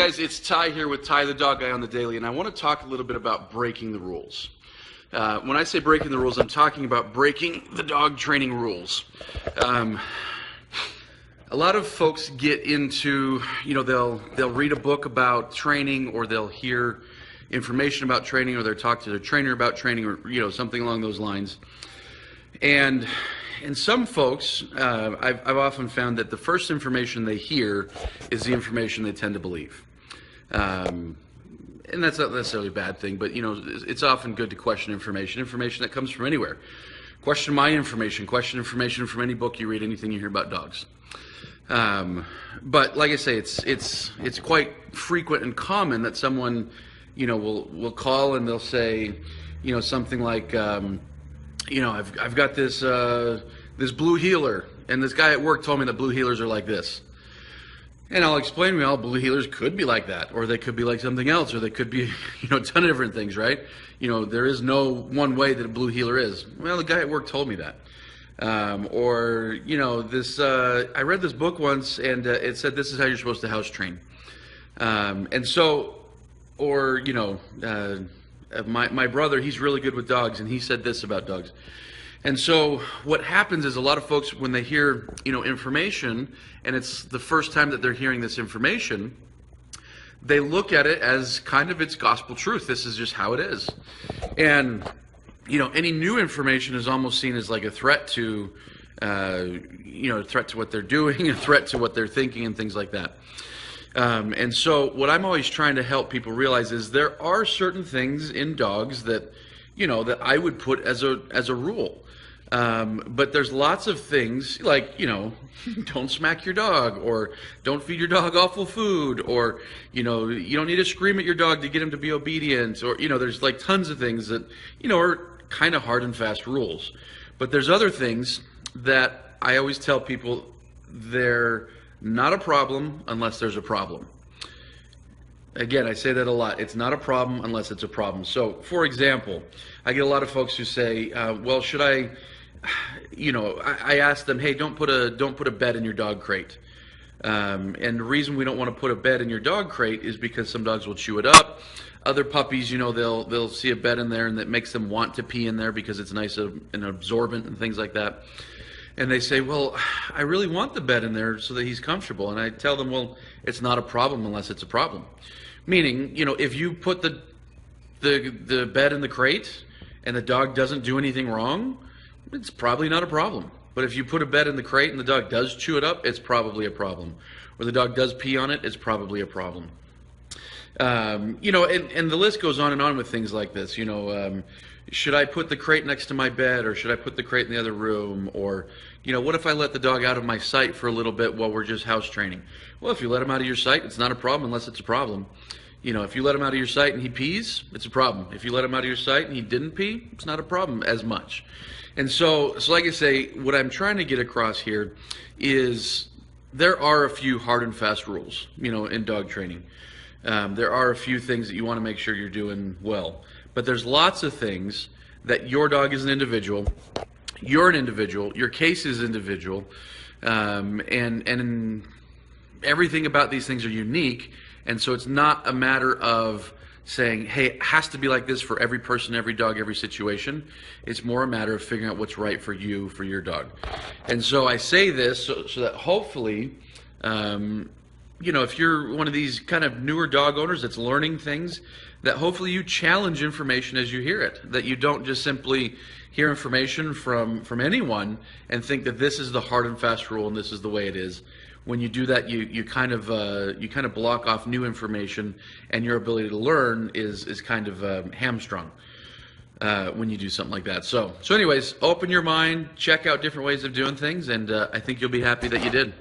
guys, it's Ty here with Ty the Dog Guy on the Daily, and I want to talk a little bit about breaking the rules. When I say breaking the rules, I'm talking about breaking the dog training rules. A lot of folks get into, they'll read a book about training, or they'll hear information about training, or they'll talk to their trainer about training, or something along those lines. And some folks, I've often found that the first information they hear is the information they tend to believe. And that's not necessarily a bad thing, but it's often good to question information that comes from anywhere. Question my information, question information from any book you read, anything you hear about dogs. But like I say, it's quite frequent and common that someone, will call and they'll say, something like, I've got this this blue heeler, and this guy at work told me that blue heelers are like this. And I'll explain, blue heelers could be like that, or they could be like something else, or they could be, a ton of different things, right? There is no one way that a blue heeler is. Well, the guy at work told me that. I read this book once, and it said this is how you're supposed to house train. My brother, he's really good with dogs, and he said this about dogs. And so what happens is a lot of folks, when they hear, information, and it's the first time that they're hearing this information, they look at it as kind of its gospel truth. This is just how it is. And, any new information is almost seen as like a threat to, a threat to what they're doing, a threat to what they're thinking, and things like that. And so what I'm always trying to help people realize is there are certain things in dogs that, that I would put as a rule. But there's lots of things like, don't smack your dog, or don't feed your dog awful food, or, you don't need to scream at your dog to get him to be obedient, or, there's like tons of things that, are kind of hard and fast rules. But there's other things that I always tell people they're not a problem unless there's a problem. Again, I say that a lot. It's not a problem unless it's a problem. So, for example, I get a lot of folks who say, well, should I, I ask them, hey, don't put a bed in your dog crate. And the reason we don't want to put a bed in your dog crate is because some dogs will chew it up. Other puppies, they'll see a bed in there, and that makes them want to pee in there because it's nice and absorbent and things like that. And they say, well, I really want the bed in there so that he's comfortable. And I tell them, well, it's not a problem unless it's a problem. Meaning, if you put the bed in the crate and the dog doesn't do anything wrong, it's probably not a problem. But if you put a bed in the crate and the dog does chew it up, it's probably a problem. Or the dog does pee on it, it's probably a problem. And the list goes on and on with things like this. Should I put the crate next to my bed, or should I put the crate in the other room? Or, what if I let the dog out of my sight for a little bit while we're just house training? Well, if you let him out of your sight, it's not a problem unless it's a problem. If you let him out of your sight and he pees, it's a problem. If you let him out of your sight and he didn't pee, it's not a problem as much. And so like I say, what I'm trying to get across here is there are a few hard and fast rules, in dog training. There are a few things that you want to make sure you're doing well. But there's lots of things that your dog is an individual, you're an individual, your case is individual, and everything about these things are unique. And so it's not a matter of saying, hey, it has to be like this for every person, every dog, every situation. It's more a matter of figuring out what's right for you, for your dog. And so I say this so that hopefully, if you're one of these kind of newer dog owners that's learning things, that hopefully you challenge information as you hear it, that you don't just simply hear information from anyone and think that this is the hard and fast rule and this is the way it is. When you do that, you kind of block off new information, and your ability to learn is kind of hamstrung when you do something like that. So anyways, open your mind, check out different ways of doing things, and I think you'll be happy that you did.